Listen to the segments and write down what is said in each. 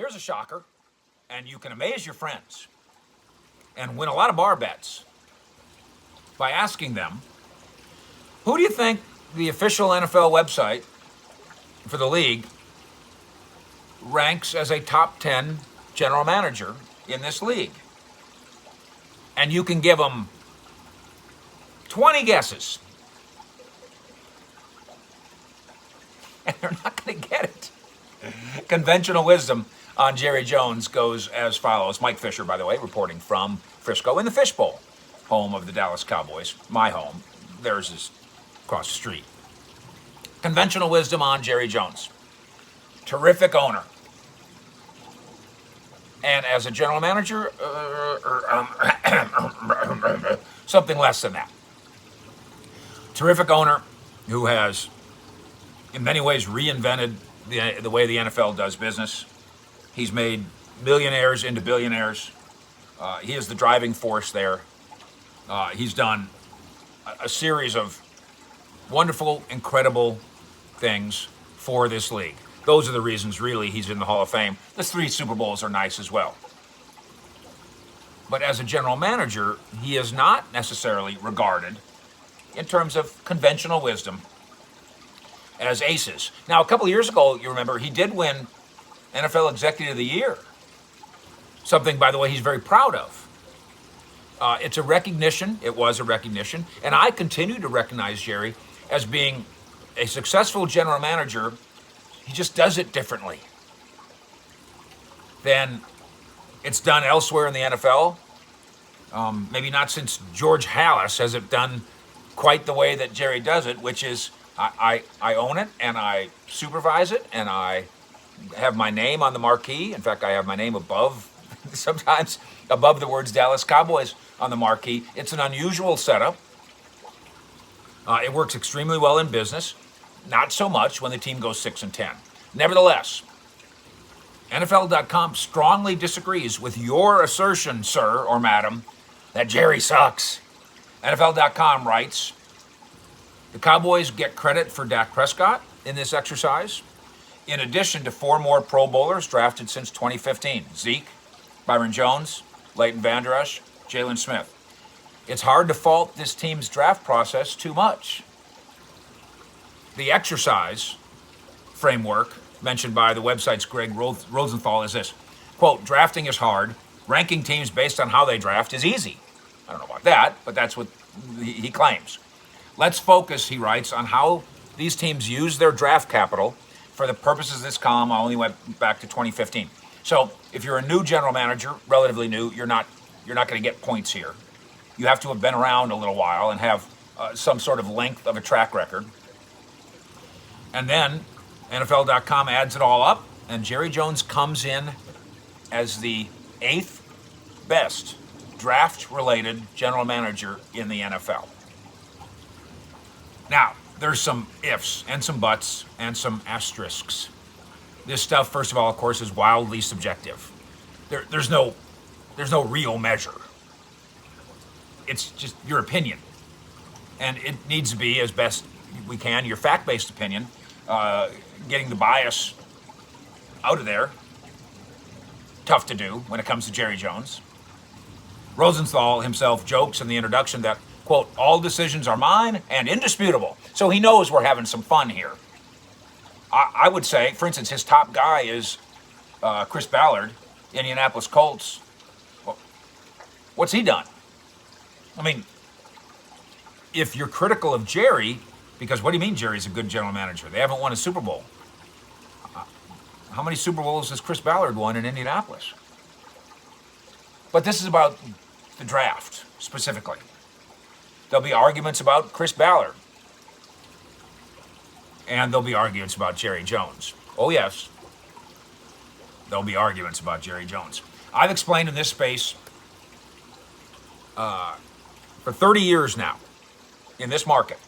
here's a shocker, and you can amaze your friends and win a lot of bar bets by asking them, who do you think the official NFL website for the league ranks as a top 10 general manager in this league? And you can give them 20 guesses. And they're not going to get it. Conventional wisdom on Jerry Jones goes as follows. Mike Fisher, by the way, reporting from Frisco in the Fishbowl, home of the Dallas Cowboys. My home. Theirs is across the street. Conventional wisdom on Jerry Jones. Terrific owner. And as a general manager, something less than that. Terrific owner who has, in many ways, reinvented the way the NFL does business. He's made millionaires into billionaires. He is the driving force there. He's done a series of wonderful, incredible things for this league. Those are the reasons, really, he's in the Hall of Fame. The 3 Super Bowls are nice as well. But as a general manager, he is not necessarily regarded, in terms of conventional wisdom, as aces. Now, a couple of years ago, you remember, he did win NFL Executive of the Year. Something, by the way, he's very proud of. It's a recognition. It was a recognition. And I continue to recognize Jerry as being a successful general manager. He just does it differently than it's done elsewhere in the NFL. Maybe not since George Halas has it done quite the way that Jerry does it, which is I own it and I supervise it and I have my name on the marquee. In fact, I have my name above, sometimes above the words Dallas Cowboys on the marquee. It's an unusual setup. It works extremely well in business. Not so much when the team goes 6-10. Nevertheless, NFL.com strongly disagrees with your assertion, sir or madam, that Jerry sucks. NFL.com writes, the Cowboys get credit for Dak Prescott in this exercise, in addition to 4 more Pro Bowlers drafted since 2015. Zeke, Byron Jones, Leighton Vander Esch, Jalen Smith. It's hard to fault this team's draft process too much. The exercise framework mentioned by the website's Greg Rosenthal is this, quote, drafting is hard. Ranking teams based on how they draft is easy. I don't know about that, but that's what he claims. Let's focus, he writes, on how these teams use their draft capital. For the purposes of this column, I only went back to 2015. So if you're a new general manager, relatively new, you're not going to get points here. You have to have been around a little while and have some sort of length of a track record. And then NFL.com adds it all up, and Jerry Jones comes in as the 8th best draft-related general manager in the NFL. Now, there's some ifs and some buts and some asterisks. This stuff, first of all, of course, is wildly subjective. There's no real measure. It's just your opinion. And it needs to be, as best we can, your fact-based opinion, getting the bias out of there. Tough to do when it comes to Jerry Jones. Rosenthal himself jokes in the introduction that, quote, all decisions are mine and indisputable. So he knows we're having some fun here. I would say, for instance, his top guy is Chris Ballard, Indianapolis Colts. Well, what's he done? I mean, if you're critical of Jerry, because what do you mean Jerry's a good general manager? They haven't won a Super Bowl. How many Super Bowls has Chris Ballard won in Indianapolis? But this is about the draft, specifically. There'll be arguments about Chris Ballard. And there'll be arguments about Jerry Jones. Oh, yes. There'll be arguments about Jerry Jones. I've explained in this space for 30 years now, in this market,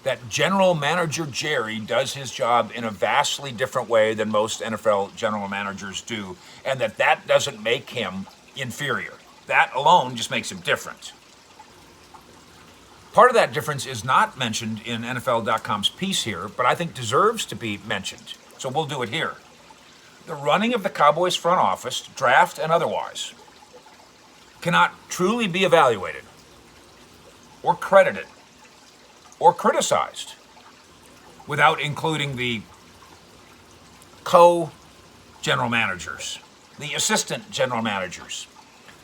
that general manager Jerry does his job in a vastly different way than most NFL general managers do, and that doesn't make him inferior. That alone just makes him different. Part of that difference is not mentioned in NFL.com's piece here, but I think deserves to be mentioned. So we'll do it here. the running of the Cowboys front office, draft and otherwise, cannot truly be evaluated or credited or criticized without including the co-general managers, the assistant general managers,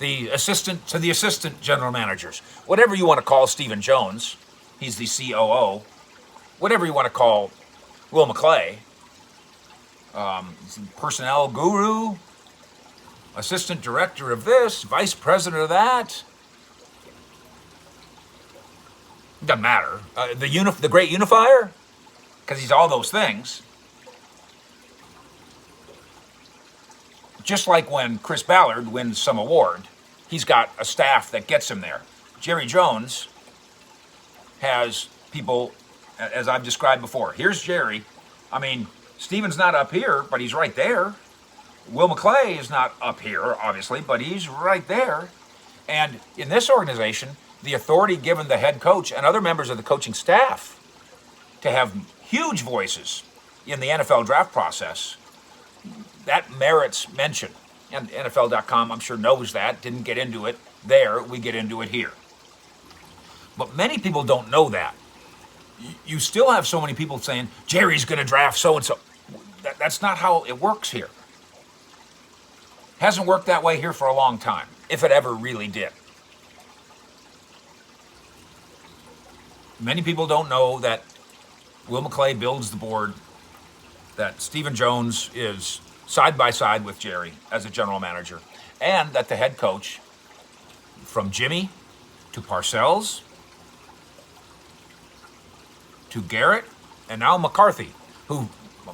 the assistant to the assistant general managers, whatever you want to call Stephen Jones, he's the COO, whatever you want to call Will McClay, personnel guru, assistant director of this, vice president of that. Doesn't matter. The great unifier, because he's all those things. Just like when Chris Ballard wins some award, he's got a staff that gets him there. Jerry Jones has people, as I've described before. Here's Jerry. I mean, Stephen's not up here, but he's right there. Will McClay is not up here, obviously, but he's right there. And in this organization, the authority given the head coach and other members of the coaching staff to have huge voices in the NFL draft process, that merits mention. And NFL.com, I'm sure, knows that, didn't get into it there, we get into it here. But many people don't know that. You still have so many people saying, Jerry's going to draft so-and-so. That's not how it works here. Hasn't worked that way here for a long time, if it ever really did. Many people don't know that Will McClay builds the board, that Stephen Jones is side by side with Jerry as a general manager, and that the head coach, from Jimmy to Parcells to Garrett and now McCarthy, who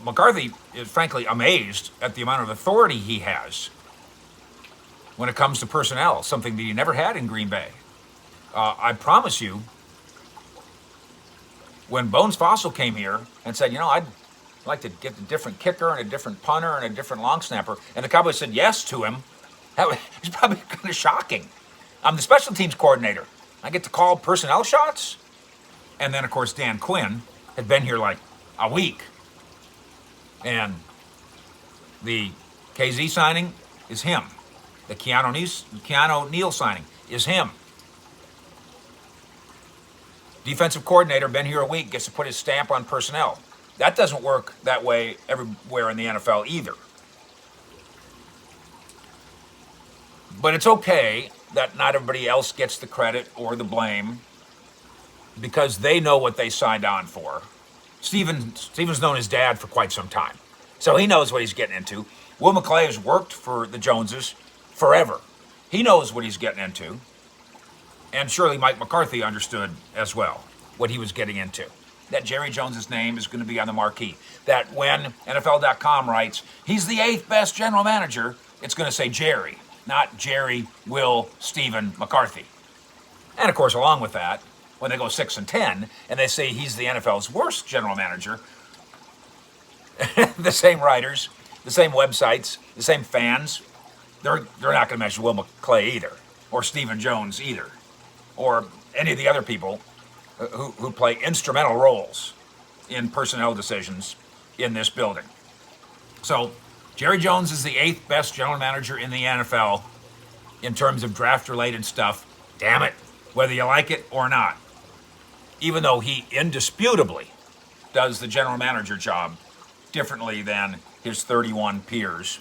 McCarthy is frankly amazed at the amount of authority he has when it comes to personnel, something that he never had in Green Bay. I promise you, when Bones Fossil came here and said, I'd like to get a different kicker and a different punter and a different long snapper, and the Cowboys said yes to him, that was probably kind of shocking. I'm the special teams coordinator. I get to call personnel shots? And then, of course, Dan Quinn had been here like a week. And the KZ signing is him. The Keanu Neal signing is him. Defensive coordinator, been here a week, gets to put his stamp on personnel. That doesn't work that way everywhere in the NFL either. But it's okay that not everybody else gets the credit or the blame because they know what they signed on for. Stephen's known his dad for quite some time, so he knows what he's getting into. Will McClay has worked for the Joneses forever. He knows what he's getting into. And surely Mike McCarthy understood as well what he was getting into. That Jerry Jones's name is going to be on the marquee. That when NFL.com writes, he's the 8th best general manager, it's going to say Jerry, not Jerry, Will, Stephen, McCarthy. And of course, along with that, when they go 6-10 and they say he's the NFL's worst general manager, the same writers, the same websites, the same fans, they're not going to mention Will McClay either, or Stephen Jones either, or any of the other people who play instrumental roles in personnel decisions in this building. So Jerry Jones is the 8th best general manager in the NFL in terms of draft-related stuff. Damn it, whether you like it or not. Even though he indisputably does the general manager job differently than his 31 peers,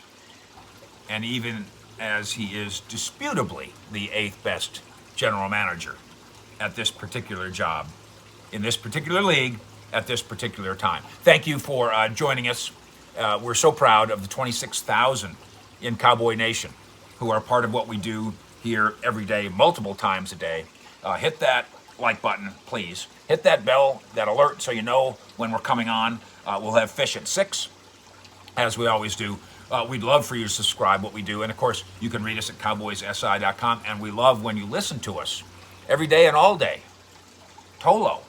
and even as he is disputably the 8th best general manager at this particular job, in this particular league, at this particular time. Thank you for joining us. We're so proud of the 26,000 in Cowboy Nation who are part of what we do here every day, multiple times a day. Hit that like button, please. Hit that bell, that alert, so you know when we're coming on. We'll have Fish at 6, as we always do. We'd love for you to subscribe what we do. And, of course, you can read us at cowboyssi.com. And we love when you listen to us every day and all day. Tolo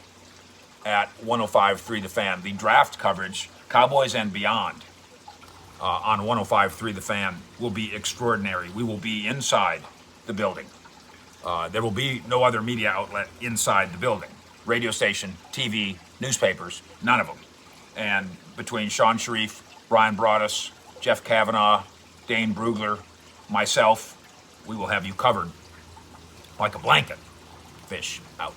at 105.3 The Fan. The draft coverage, Cowboys and beyond, on 105.3 The Fan will be extraordinary. We will be inside the building. There will be no other media outlet inside the building. Radio station, TV, newspapers, none of them. And between Sean Sharif, Brian Broaddus, Jeff Kavanaugh, Dane Brugler, myself, we will have you covered like a blanket. Fish out.